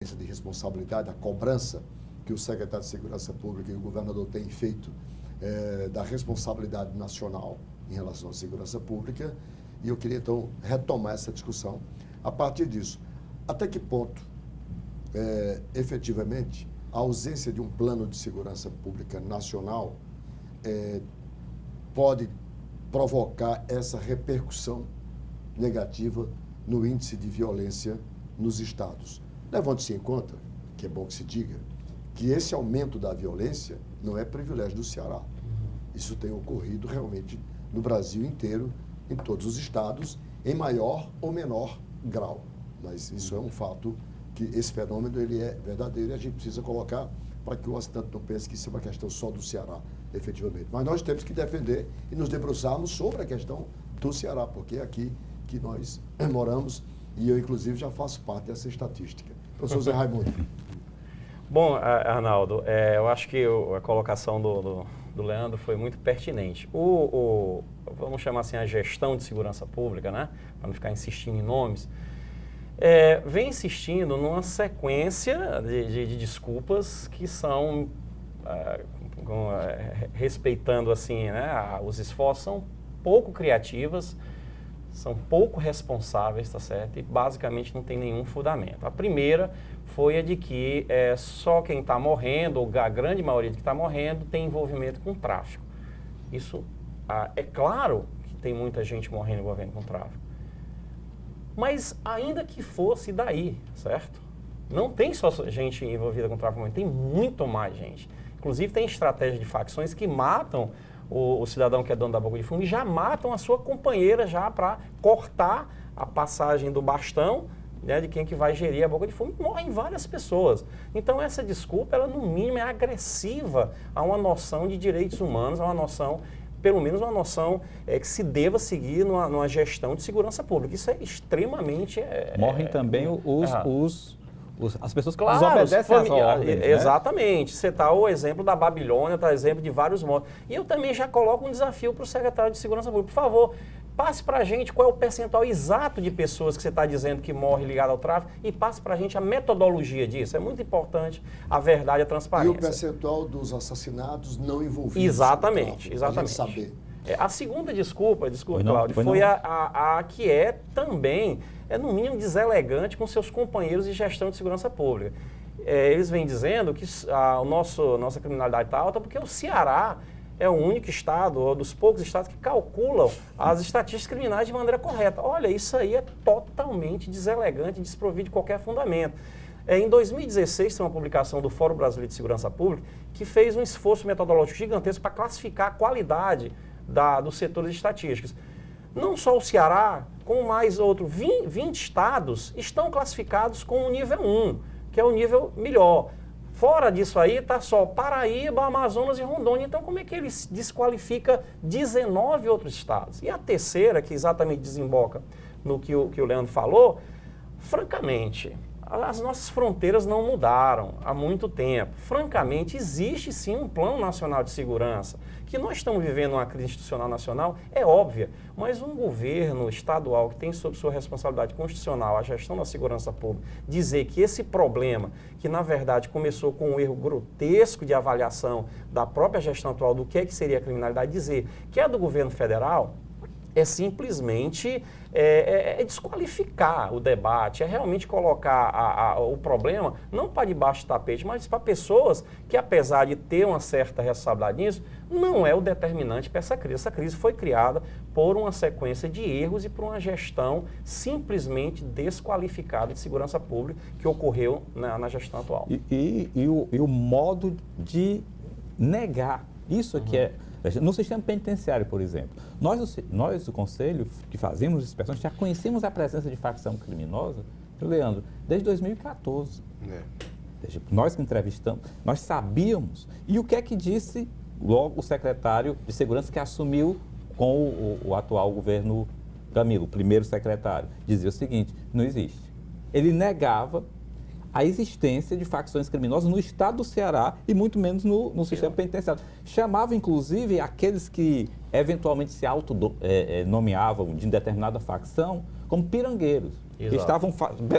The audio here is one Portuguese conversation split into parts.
de responsabilidade, a cobrança que o secretário de Segurança Pública e o governador têm feito da responsabilidade nacional em relação à segurança pública, e eu queria, então, retomar essa discussão a partir disso. Até que ponto, efetivamente, a ausência de um plano de segurança pública nacional pode provocar essa repercussão negativa no índice de violência nos estados. Levando-se em conta, que é bom que se diga, que esse aumento da violência não é privilégio do Ceará. Isso tem ocorrido realmente no Brasil inteiro, em todos os estados, em maior ou menor grau. Mas isso é um fato que esse fenômeno ele é verdadeiro e a gente precisa colocar para que o assistente não pense que isso é uma questão só do Ceará, efetivamente. Mas nós temos que defender e nos debruçarmos sobre a questão do Ceará, porque é aqui que nós moramos e eu, inclusive, já faço parte dessa estatística. Professor Zé Raimundo. Bom, Arnaldo, eu acho que a colocação do Leandro foi muito pertinente. Vamos chamar assim, a gestão de segurança pública, né? Para não ficar insistindo em nomes, vem insistindo numa sequência de desculpas que são, respeitando assim, né, os esforços, são pouco criativas, são pouco responsáveis, tá certo? E basicamente não tem nenhum fundamento. A primeira foi a de que só quem está morrendo, ou a grande maioria de que está morrendo, tem envolvimento com tráfico. Isso é claro que tem muita gente morrendo envolvendo com tráfico. Mas ainda que fosse daí, certo? Não tem só gente envolvida com tráfico, mas tem muito mais gente. Inclusive tem estratégia de facções que matam o cidadão que é dono da boca de fumo e já matam a sua companheira já para cortar a passagem do bastão, né, de quem que vai gerir a boca de fumo, e morrem várias pessoas. Então essa desculpa, ela no mínimo é agressiva a uma noção de direitos humanos, a uma noção, pelo menos uma noção que se deva seguir numa gestão de segurança pública. Isso é extremamente... Morrem também as pessoas que claro, desobedecem às ordens, né? Exatamente. Você está o exemplo da Babilônia, está o exemplo de vários mortos. E eu também já coloco um desafio para o secretário de Segurança Pública. Por favor, passe para a gente qual é o percentual exato de pessoas que você está dizendo que morre ligado ao tráfico e passe para a gente a metodologia disso. É muito importante a verdade e a transparência. E o percentual dos assassinados não envolvidos. Exatamente, tráfico, exatamente. Para a gente saber. A segunda desculpa, Cláudio, foi a que é também, no mínimo deselegante com seus companheiros de gestão de segurança pública. Eles vêm dizendo que nossa criminalidade está alta porque o Ceará é o único estado, ou dos poucos estados, que calculam as estatísticas criminais de maneira correta. Olha, isso aí é totalmente deselegante, desprovido de qualquer fundamento. Em 2016, tem uma publicação do Fórum Brasileiro de Segurança Pública que fez um esforço metodológico gigantesco para classificar a qualidade dos setores estatísticos. Não só o Ceará, como mais outros 20 estados estão classificados com o nível 1, que é o nível melhor. Fora disso aí está só Paraíba, Amazonas e Rondônia. Então como é que ele desqualifica 19 outros estados? E a terceira, que exatamente desemboca no que o Leandro falou, francamente, as nossas fronteiras não mudaram há muito tempo. Francamente, existe sim um Plano Nacional de Segurança. Que nós estamos vivendo uma crise institucional nacional é óbvia, mas um governo estadual que tem sob sua responsabilidade constitucional a gestão da segurança pública, dizer que esse problema, que na verdade começou com um erro grotesco de avaliação da própria gestão atual do que seria a criminalidade, dizer que é do governo federal, é simplesmente desqualificar o debate, é realmente colocar o problema não para debaixo do tapete, mas para pessoas que, apesar de ter uma certa responsabilidade nisso, não é o determinante para essa crise. Essa crise foi criada por uma sequência de erros e por uma gestão simplesmente desqualificada de segurança pública que ocorreu na gestão atual. E o modo de negar isso aqui é... No sistema penitenciário, por exemplo, nós do Conselho, que fazemos inspeções, já conhecemos a presença de facção criminosa, Leandro, desde 2014. Nós que entrevistamos, nós sabíamos. E o que é que disse logo o secretário de Segurança que assumiu com o atual governo Camilo, o primeiro secretário? Dizia o seguinte: não existe. Ele negava a existência de facções criminosas no estado do Ceará e muito menos no sistema penitenciário. Chamava, inclusive, aqueles que eventualmente se autonomeavam de determinada facção como pirangueiros, que estavam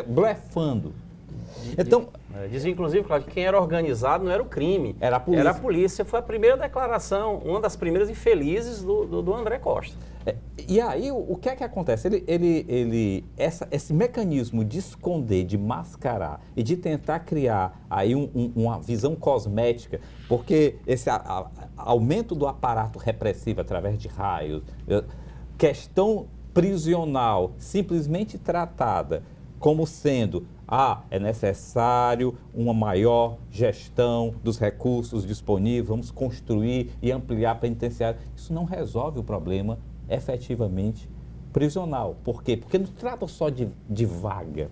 blefando. Então, dizia, inclusive, Cláudio, que quem era organizado não era o crime. Era a polícia. Era a polícia. Foi a primeira declaração, uma das primeiras infelizes do André Costa. E aí, o que é que acontece? Esse mecanismo de esconder, de mascarar e de tentar criar aí uma visão cosmética, porque esse aumento do aparato repressivo através de raios, questão prisional simplesmente tratada como sendo é necessário uma maior gestão dos recursos disponíveis, vamos construir e ampliar a penitenciária. Isso não resolve o problema efetivamente prisional. Por quê? Porque não trata só de vaga,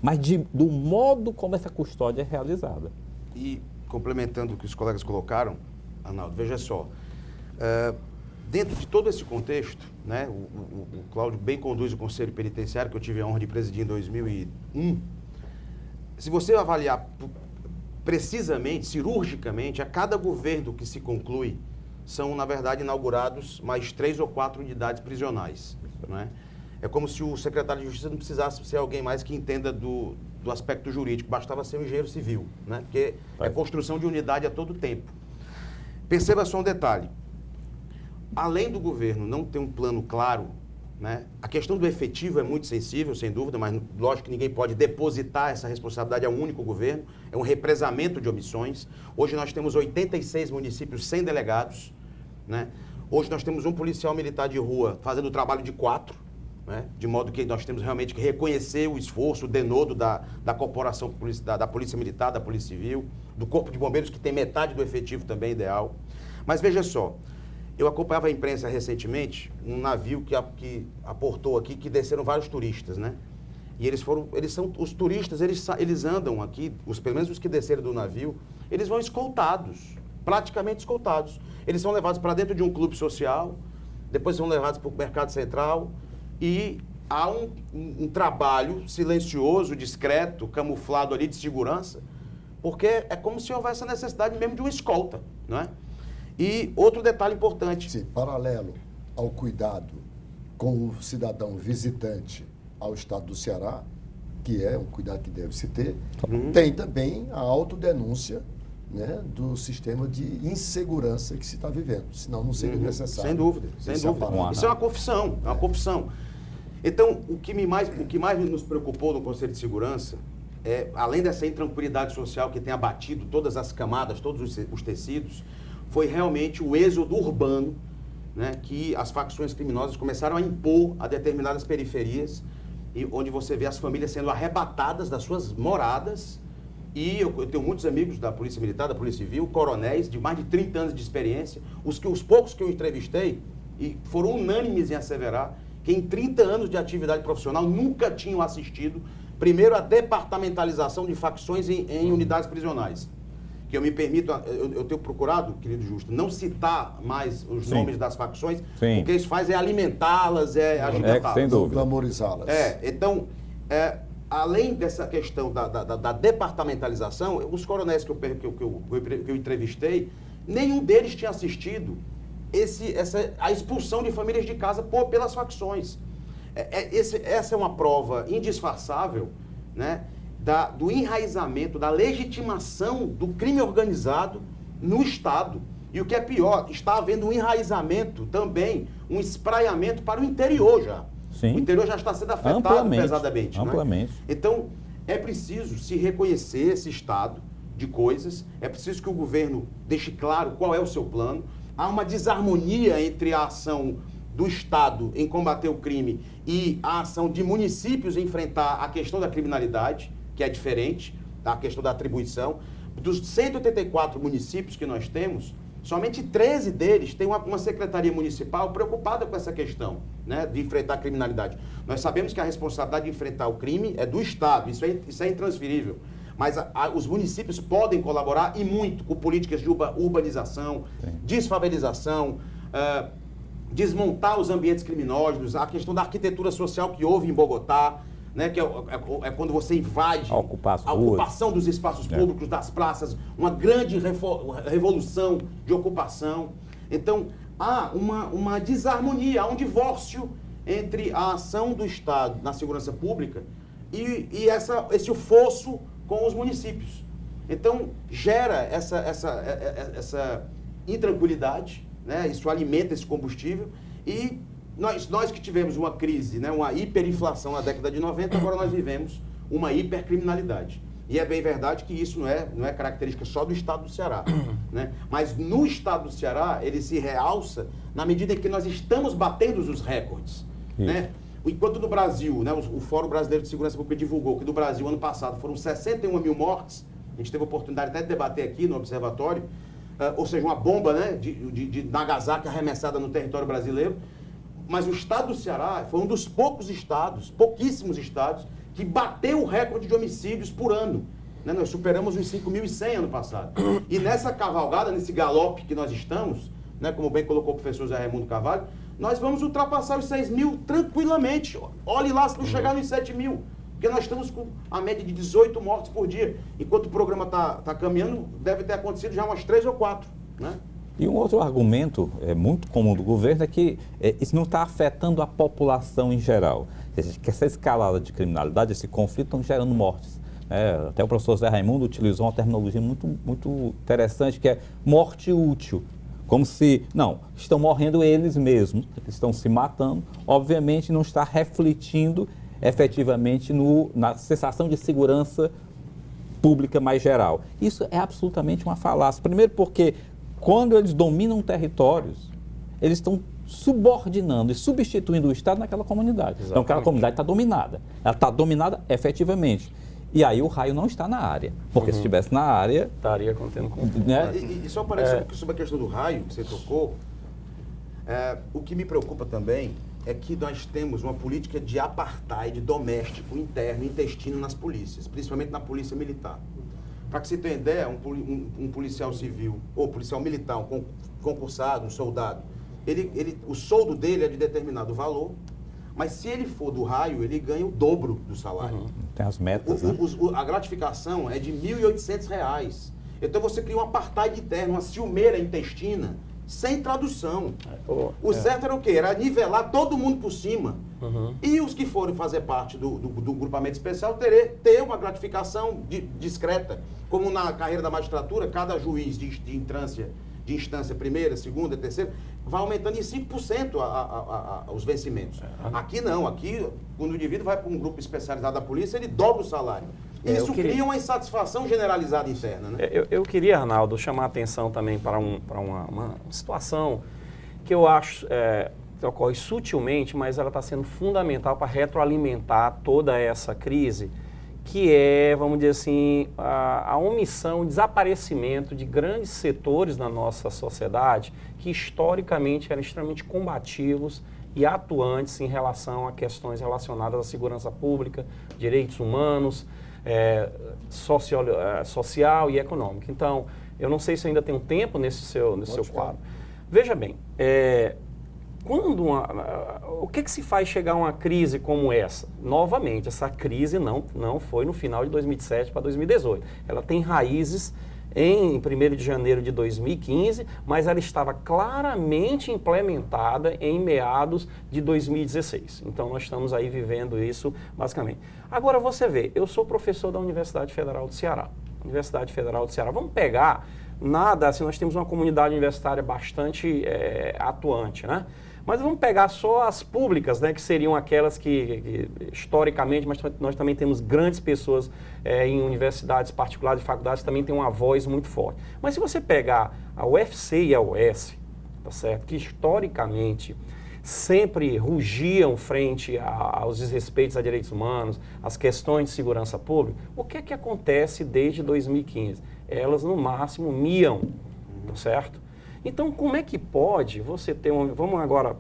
mas do modo como essa custódia é realizada. E complementando o que os colegas colocaram, Arnaldo, veja só, dentro de todo esse contexto, né, o Cláudio bem conduz o Conselho Penitenciário, que eu tive a honra de presidir em 2001. Se você avaliar precisamente, cirurgicamente, a cada governo que se conclui, são, na verdade, inaugurados mais 3 ou 4 unidades prisionais. Né? É como se o secretário de Justiça não precisasse ser alguém mais que entenda do aspecto jurídico, bastava ser um engenheiro civil, né? Porque é construção de unidade a todo tempo. Perceba só um detalhe. Além do governo não ter um plano claro, né, a questão do efetivo é muito sensível, sem dúvida, mas lógico que ninguém pode depositar essa responsabilidade a um único governo, é um represamento de omissões. Hoje nós temos 86 municípios sem delegados, né? Hoje nós temos um policial militar de rua fazendo o trabalho de 4, né? De modo que nós temos realmente que reconhecer o esforço, o denodo da corporação, da Polícia Militar, da Polícia Civil, do Corpo de Bombeiros, que tem metade do efetivo também ideal. Mas veja só, eu acompanhava a imprensa recentemente, um navio que aportou aqui, que desceram vários turistas, né? E os turistas, eles andam aqui, pelo menos os que desceram do navio, eles vão escoltados, praticamente escoltados. Eles são levados para dentro de um clube social, depois são levados para o mercado central e há um trabalho silencioso, discreto, camuflado ali de segurança, porque é como se houvesse a necessidade mesmo de uma escolta, não é? E outro detalhe importante. Sim, paralelo ao cuidado com o cidadão visitante ao estado do Ceará, que é um cuidado que deve se ter, tem também a autodenúncia, né, do sistema de insegurança que se está vivendo, senão não seria necessário. Sem dúvida, sem dúvida. Isso é uma confissão, é uma confissão. Então, o que mais nos preocupou no Conselho de Segurança, além dessa intranquilidade social que tem abatido todas as camadas, todos os tecidos, foi realmente o êxodo urbano, né, que as facções criminosas começaram a impor a determinadas periferias, onde você vê as famílias sendo arrebatadas das suas moradas. E eu tenho muitos amigos da Polícia Militar, da Polícia Civil, coronéis de mais de 30 anos de experiência, os poucos que eu entrevistei, e foram unânimes em asseverar que em 30 anos de atividade profissional nunca tinham assistido, primeiro, a departamentalização de facções em unidades prisionais. Que eu me permito, eu tenho procurado, querido Justo, não citar mais os nomes das facções, porque isso faz alimentá-las, agitá-las. Sem dúvida. Glamorizá-las. Então, além dessa questão da departamentalização, os coronéis que eu entrevistei, nenhum deles tinha assistido a expulsão de famílias de casa pelas facções. Essa é uma prova indisfarçável, né, do enraizamento, da legitimação do crime organizado no Estado. E o que é pior, está havendo um enraizamento também, um espraiamento para o interior já. Sim. O interior já está sendo afetado pesadamente. Amplamente. Né? Então, é preciso se reconhecer esse estado de coisas, é preciso que o governo deixe claro qual é o seu plano. Há uma desarmonia entre a ação do Estado em combater o crime e a ação de municípios em enfrentar a questão da criminalidade, que é diferente, a questão da atribuição. Dos 184 municípios que nós temos, somente 13 deles têm uma secretaria municipal preocupada com essa questão, né, de enfrentar a criminalidade. Nós sabemos que a responsabilidade de enfrentar o crime é do Estado, isso é intransferível. Mas os municípios podem colaborar e muito com políticas de urbanização, desfavelização, desmontar os ambientes criminosos, a questão da arquitetura social que houve em Bogotá, né, que é quando você invade a ocupação dos espaços públicos, das praças, uma grande revolução de ocupação. Então, há uma desarmonia, há um divórcio entre a ação do Estado na segurança pública e esse fosso com os municípios. Então, gera essa intranquilidade, né? Isso alimenta esse combustível e nós que tivemos uma crise, né? Uma hiperinflação na década de 90, agora nós vivemos uma hipercriminalidade. E é bem verdade que isso não é característica só do estado do Ceará, né? Mas no estado do Ceará, ele se realça na medida em que nós estamos batendo os recordes, né? Enquanto no Brasil, né, o Fórum Brasileiro de Segurança Pública divulgou que no Brasil, ano passado, foram 61 mil mortes, a gente teve a oportunidade até de debater aqui no Observatório, ou seja, uma bomba, né, de Nagasaki arremessada no território brasileiro, mas o estado do Ceará foi um dos pouquíssimos estados, que bateu o recorde de homicídios por ano. Né? Nós superamos os 5.100 ano passado. E nessa cavalgada, nesse galope que nós estamos, né, como bem colocou o professor Zé Raimundo Carvalho, nós vamos ultrapassar os 6 mil tranquilamente. Olhe lá se não chegar nos 7 mil. Porque nós estamos com a média de 18 mortes por dia. Enquanto o programa está caminhando, deve ter acontecido já umas 3 ou 4. Né? E um outro argumento muito comum do governo é que isso não está afetando a população em geral. Que essa escalada de criminalidade, esse conflito, estão gerando mortes. Até o professor Zé Raimundo utilizou uma terminologia muito interessante, que é morte útil. Como se, não, estão morrendo eles mesmos, estão se matando, obviamente não está refletindo efetivamente na sensação de segurança pública mais geral. Isso é absolutamente uma falácia. Primeiro porque, quando eles dominam territórios, eles estão subordinando e substituindo o Estado naquela comunidade. Exatamente. Então, aquela comunidade está dominada. Ela está dominada efetivamente. E aí o raio não está na área. Porque se estivesse na área... estaria contendo com... Né? E só parece sobre a questão do raio que você tocou, o que me preocupa também é que nós temos uma política de apartheid doméstico, interno, intestino nas polícias, principalmente na polícia militar. Para que você tenha ideia, um policial civil ou policial militar, um concursado, um soldado, o soldo dele é de determinado valor, mas se ele for do raio, ele ganha o dobro do salário. Tem as metas, né? A gratificação é de R$ 1.800. Então você cria um apartheid interno, uma ciumeira intestina, sem tradução. O certo era o quê? Era nivelar todo mundo por cima. E os que forem fazer parte do grupamento especial ter uma gratificação discreta. Como na carreira da magistratura, cada juiz de instância primeira, segunda, terceira, vai aumentando em 5% os vencimentos. Aqui não, aqui quando o indivíduo vai para um grupo especializado da polícia, ele dobra o salário. Isso cria uma insatisfação generalizada interna, né? Eu queria, Arnaldo, chamar a atenção também para uma situação que eu acho que ocorre sutilmente, mas ela está sendo fundamental para retroalimentar toda essa crise, que é, vamos dizer assim, a omissão, o desaparecimento de grandes setores na nossa sociedade que historicamente eram extremamente combativos e atuantes em relação a questões relacionadas à segurança pública, direitos humanos, social e econômico. Então, eu não sei se ainda tem um tempo nesse seu quadro. Veja bem, o que se faz chegar a uma crise como essa? Novamente, essa crise não foi no final de 2007 para 2018. Ela tem raízes em 1º de janeiro de 2015, mas ela estava claramente implementada em meados de 2016. Então, nós estamos aí vivendo isso, basicamente. Agora, você vê, eu sou professor da Universidade Federal do Ceará. Universidade Federal do Ceará. Vamos pegar, assim, nós temos uma comunidade universitária bastante atuante, né? Mas vamos pegar só as públicas, né, que seriam aquelas que historicamente, mas nós também temos grandes pessoas em universidades particulares e faculdades que também têm uma voz muito forte. Mas se você pegar a UFC e a UES, tá certo, que historicamente sempre rugiam frente aos desrespeitos a direitos humanos, às questões de segurança pública, o que é que acontece desde 2015? Elas, no máximo, miam, tá certo? Então, como é que pode você ter vamos agora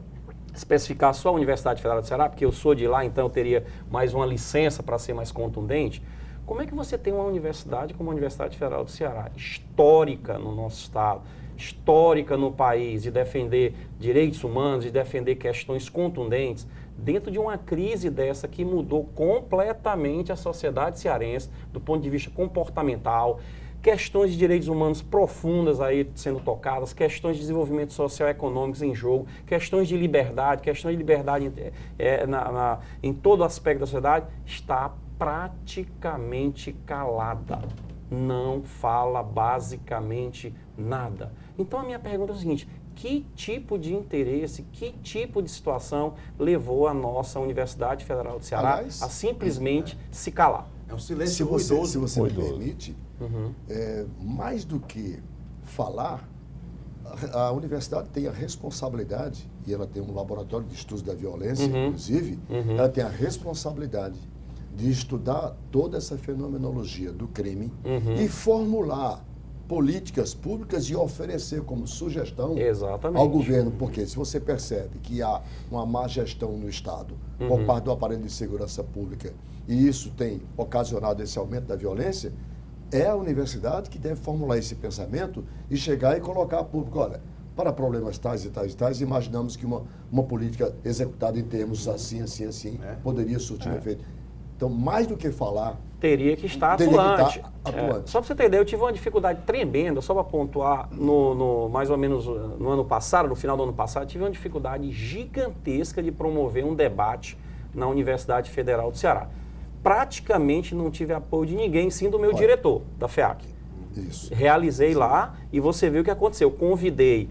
especificar só a Universidade Federal do Ceará, porque eu sou de lá, então eu teria mais uma licença para ser mais contundente. Como é que você tem uma universidade como a Universidade Federal do Ceará, histórica no nosso estado, histórica no país, de defender direitos humanos, de defender questões contundentes, dentro de uma crise dessa que mudou completamente a sociedade cearense do ponto de vista comportamental, questões de direitos humanos profundas aí sendo tocadas, questões de desenvolvimento social e econômico em jogo, questões de liberdade em todo aspecto da sociedade, está praticamente calada. Não fala basicamente nada. Então a minha pergunta é o seguinte: que tipo de interesse, que tipo de situação levou a nossa Universidade Federal do Ceará a simplesmente se calar? É um silêncio ruidoso. Se você me permite, mais do que falar, a universidade tem a responsabilidade, e ela tem um laboratório de estudos da violência, inclusive, ela tem a responsabilidade de estudar toda essa fenomenologia do crime e formular políticas públicas e oferecer como sugestão ao governo, porque se você percebe que há uma má gestão no Estado por parte do aparelho de segurança pública e isso tem ocasionado esse aumento da violência, é a universidade que deve formular esse pensamento e chegar e colocar a público, olha, para problemas tais e tais e tais, imaginamos que uma política executada em termos assim poderia surtir efeito. Então, mais do que falar... Teria que estar atuante. Só para você entender, eu tive uma dificuldade tremenda, só para pontuar, mais ou menos no ano passado, no final do ano passado, tive uma dificuldade gigantesca de promover um debate na Universidade Federal do Ceará. Praticamente não tive apoio de ninguém, sim do meu diretor, da FEAC. Isso. Realizei lá e você viu o que aconteceu. Convidei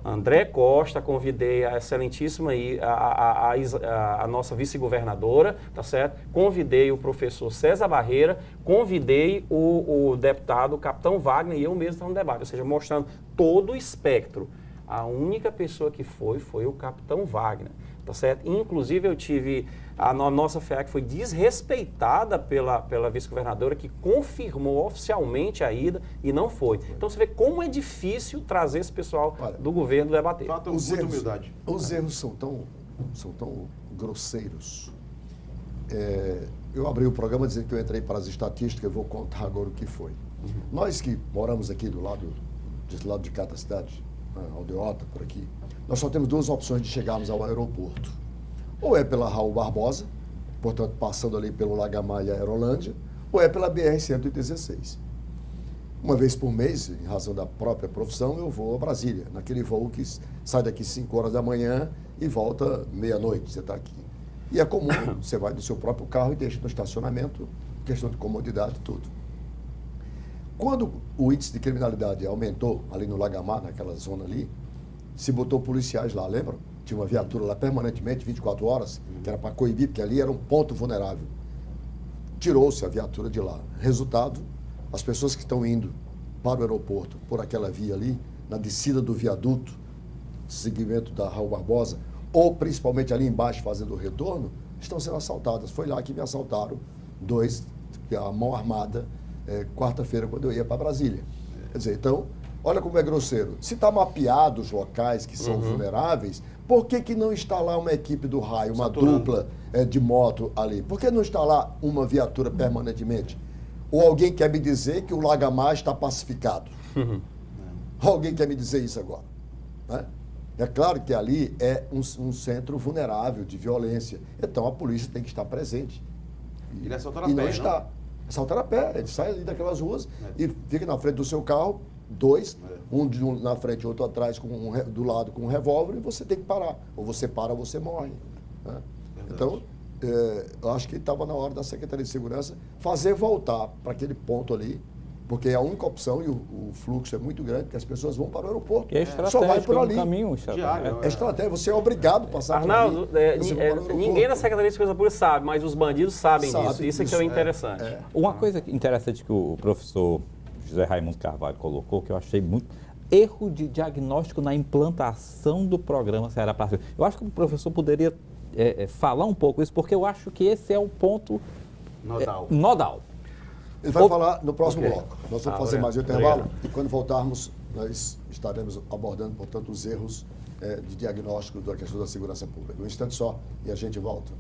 André Costa, convidei a excelentíssima a nossa vice-governadora, tá certo? Convidei o professor César Barreira, convidei o deputado Capitão Wagner e eu mesmo estava no debate, ou seja, mostrando todo o espectro. A única pessoa que foi o Capitão Wagner, tá certo? Inclusive eu tive, a nossa FEAC foi desrespeitada pela vice-governadora que confirmou oficialmente a ida e não foi. Então você vê como é difícil trazer esse pessoal do governo debater. Falta muita humildade. Os erros são tão grosseiros. Eu abri o programa dizendo que eu entrei para as estatísticas, eu vou contar agora o que foi. Nós que moramos aqui desse lado de cá da cidade, Aldeota, por aqui, nós só temos duas opções de chegarmos ao aeroporto. Ou é pela Raul Barbosa, portanto, passando ali pelo Lagamar e Aerolândia, ou é pela BR-116. Uma vez por mês, em razão da própria profissão, eu vou a Brasília, naquele voo que sai daqui 5 horas da manhã e volta meia-noite, você está aqui. E é comum, você vai do seu próprio carro e deixa no estacionamento, questão de comodidade e tudo. Quando o índice de criminalidade aumentou ali no Lagamar, naquela zona ali, se botou policiais lá, lembram? Tinha uma viatura lá permanentemente, 24 horas, que era para coibir, porque ali era um ponto vulnerável. Tirou-se a viatura de lá. Resultado, as pessoas que estão indo para o aeroporto por aquela via ali, na descida do viaduto, segmento da Raul Barbosa, ou principalmente ali embaixo fazendo o retorno, estão sendo assaltadas. Foi lá que me assaltaram 2, a mão armada, quarta-feira, quando eu ia para Brasília. Quer dizer, então, olha como é grosseiro. Se está mapeado os locais que são vulneráveis, por que não está lá uma equipe do raio, uma dupla de moto ali? Por que não está lá uma viatura permanentemente? Ou alguém quer me dizer que o Lagamar está pacificado? Alguém quer me dizer isso agora? Né? É claro que ali é um centro vulnerável de violência. Então a polícia tem que estar presente. Ele assaltaram a pé, não está. Assaltaram a pé. Ele sai ali daquelas ruas e fica na frente do seu carro, dois, um na frente e outro atrás, do lado com um revólver, e você tem que parar. Ou você para ou você morre. Né? Então, eu acho que estava na hora da Secretaria de Segurança fazer voltar para aquele ponto ali, porque é a única opção e o fluxo é muito grande, porque as pessoas vão para o aeroporto. Que é só vai por ali. É um caminho diário. É estratégia, você é obrigado a passar Arnaldo, por ali. Ninguém da Secretaria de Segurança Pública sabe, mas os bandidos sabem disso. Isso é que é interessante. Uma coisa interessante que o professor José Raimundo Carvalho colocou, que eu achei muito... Erro de diagnóstico na implantação do programa Ceará Pacífico. Eu acho que o professor poderia falar um pouco isso, porque eu acho que esse é o ponto nodal. Ele vai falar no próximo bloco. Nós vamos fazer mais um intervalo e quando voltarmos, nós estaremos abordando, portanto, os erros de diagnóstico da questão da segurança pública. Um instante só e a gente volta.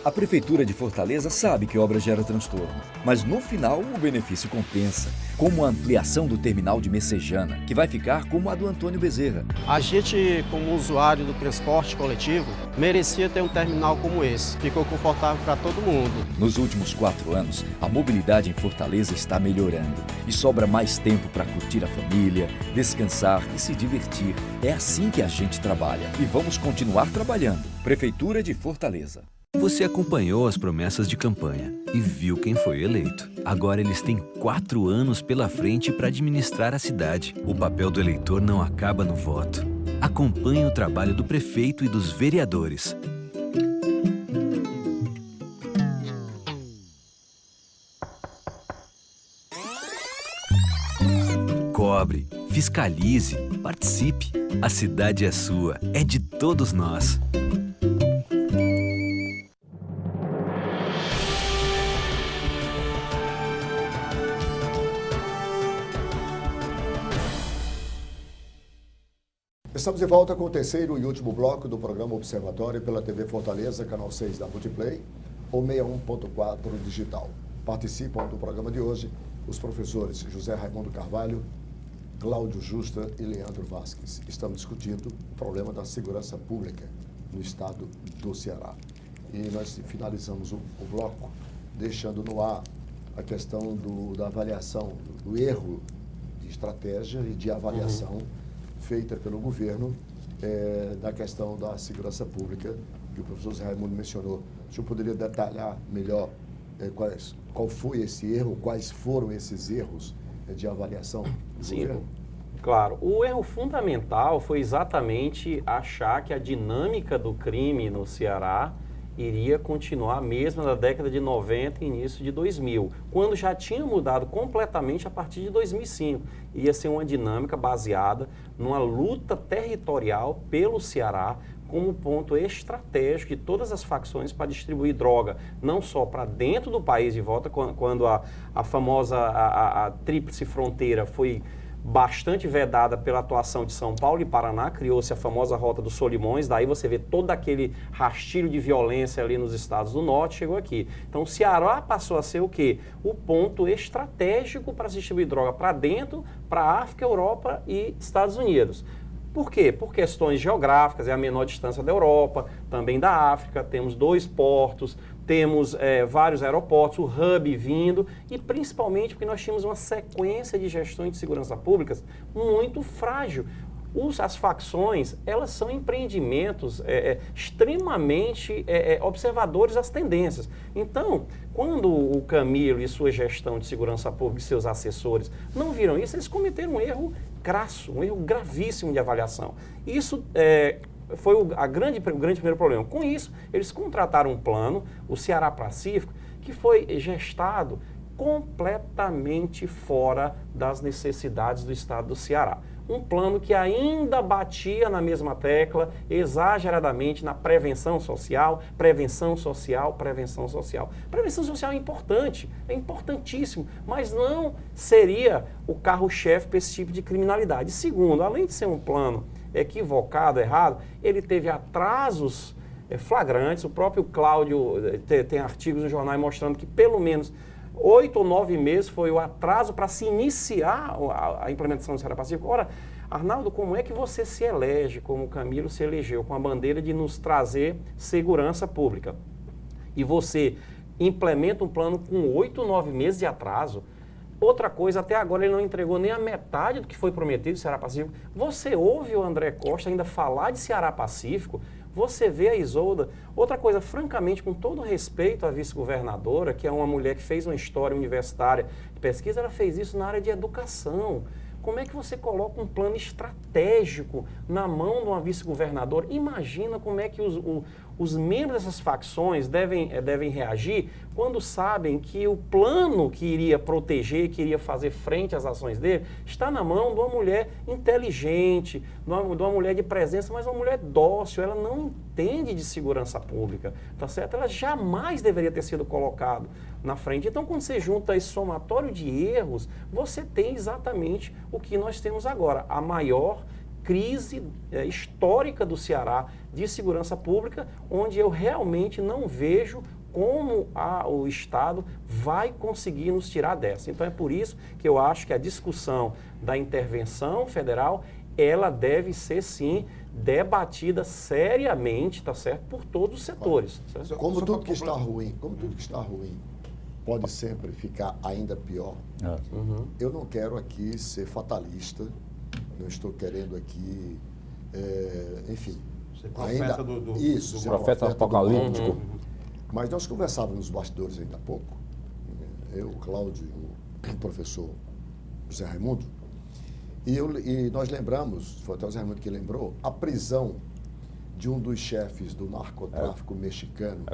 A Prefeitura de Fortaleza sabe que obra gera transtorno, mas no final o benefício compensa, como a ampliação do terminal de Messejana, que vai ficar como a do Antônio Bezerra. A gente, como usuário do transporte coletivo, merecia ter um terminal como esse. Ficou confortável para todo mundo. Nos últimos 4 anos, a mobilidade em Fortaleza está melhorando e sobra mais tempo para curtir a família, descansar e se divertir. É assim que a gente trabalha e vamos continuar trabalhando. Prefeitura de Fortaleza. Você acompanhou as promessas de campanha e viu quem foi eleito. Agora eles têm 4 anos pela frente para administrar a cidade. O papel do eleitor não acaba no voto. Acompanhe o trabalho do prefeito e dos vereadores. Cobre, fiscalize, participe. A cidade é sua, é de todos nós. Estamos de volta com o terceiro e último bloco do programa Observatório pela TV Fortaleza, canal 6 da Multiplay, ou 61.4 digital. Participam do programa de hoje os professores José Raimundo Carvalho, Cláudio Justa e Leandro Vasques. Estamos discutindo o problema da segurança pública no estado do Ceará. E nós finalizamos o bloco deixando no ar a questão da avaliação, do erro de estratégia e de avaliação feita pelo governo da questão da segurança pública, que o professor José Raimundo mencionou. O senhor poderia detalhar melhor qual foi esse erro, quais foram esses erros de avaliação do governo? Claro. O erro fundamental foi exatamente achar que a dinâmica do crime no Ceará iria continuar a mesma na década de 90 e início de 2000, quando já tinha mudado completamente a partir de 2005. Ia ser uma dinâmica baseada numa luta territorial pelo Ceará como ponto estratégico de todas as facções para distribuir droga, não só para dentro do país de volta, quando a famosa a tríplice fronteira foi bastante vedada pela atuação de São Paulo e Paraná, criou-se a famosa Rota dos Solimões, daí você vê todo aquele rastilho de violência ali nos estados do norte, chegou aqui. Então o Ceará passou a ser o quê? O ponto estratégico para se distribuir droga para dentro, para a África, Europa e Estados Unidos. Por quê? Por questões geográficas, é a menor distância da Europa, também da África, temos 2 portos, temos vários aeroportos, o hub vindo e principalmente porque nós tínhamos uma sequência de gestões de segurança públicas muito frágil. As facções, elas são empreendimentos extremamente observadores das tendências. Então, quando o Camilo e sua gestão de segurança pública e seus assessores não viram isso, eles cometeram um erro crasso, um erro gravíssimo de avaliação. Isso foi o grande primeiro problema. Com isso, eles contrataram um plano, o Ceará Pacífico, que foi gestado completamente fora das necessidades do estado do Ceará. Um plano que ainda batia na mesma tecla, exageradamente, na prevenção social, prevenção social, prevenção social. Prevenção social é importante, é importantíssimo, mas não seria o carro-chefe para esse tipo de criminalidade. Segundo, além de ser um plano equivocado, errado, ele teve atrasos flagrantes. O próprio Cláudio tem artigos no jornal mostrando que pelo menos 8 ou 9 meses foi o atraso para se iniciar a implementação do Ceará Pacífico. Ora, Arnaldo, como é que você se elege, como o Camilo se elegeu, com a bandeira de nos trazer segurança pública? E você implementa um plano com 8 ou 9 meses de atraso? Outra coisa, até agora ele não entregou nem a metade do que foi prometido do Ceará Pacífico. Você ouve o André Costa ainda falar de Ceará Pacífico? Você vê a Isolda. Outra coisa, francamente, com todo respeito à vice-governadora, que é uma mulher que fez uma história universitária de pesquisa, ela fez isso na área de educação. Como é que você coloca um plano estratégico na mão de uma vice-governadora? Imagina como é que os membros dessas facções devem reagir quando sabem que o plano que iria proteger, que iria fazer frente às ações dele, está na mão de uma mulher inteligente, de uma mulher de presença, mas uma mulher dócil. Ela não entende de segurança pública, tá certo? Ela jamais deveria ter sido colocada na frente. Então, quando você junta esse somatório de erros, você tem exatamente o que nós temos agora, a maior crise histórica do Ceará de segurança pública, onde eu realmente não vejo como o Estado vai conseguir nos tirar dessa. Então é por isso que eu acho que a discussão da intervenção federal, ela deve ser sim debatida seriamente, tá certo, por todos os setores. Certo? Como tudo que está ruim, pode sempre ficar ainda pior. Eu não quero aqui ser fatalista, não estou querendo aqui, enfim, ser profeta ainda isso, ser profeta apocalíptico. Mas nós conversávamos nos bastidores ainda há pouco, eu, o Cláudio, o professor José Raimundo, e nós lembramos, foi até o José Raimundo que lembrou, a prisão de um dos chefes do narcotráfico mexicano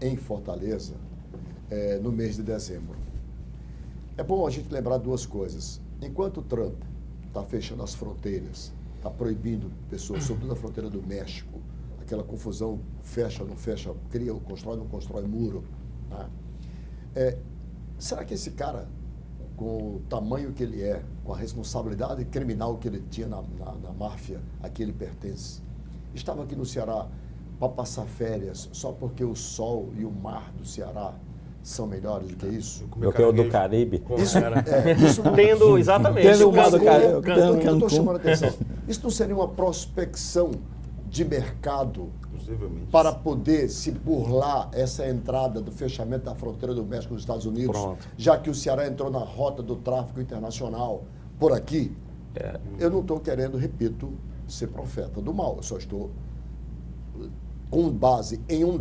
em Fortaleza, no mês de dezembro. É bom a gente lembrar duas coisas. Enquanto o Trump está fechando as fronteiras, está proibindo pessoas, sobretudo na fronteira do México, aquela confusão, fecha, não fecha, cria, constrói, não constrói muro. Né? Será que esse cara, com o tamanho que ele é, com a responsabilidade criminal que ele tinha na máfia a que ele pertence, estava aqui no Ceará para passar férias só porque o sol e o mar do Ceará são melhores do que isso? Do que o do Caribe. Isso tendo, exatamente. Tendo o mar do Caribe. Eu estou chamando a atenção. Isso não seria uma prospecção de mercado para poder se burlar essa entrada do fechamento da fronteira do México nos Estados Unidos, já que o Ceará entrou na rota do tráfico internacional por aqui? Eu não estou querendo, repito, ser profeta do mal. Eu só estou com base em um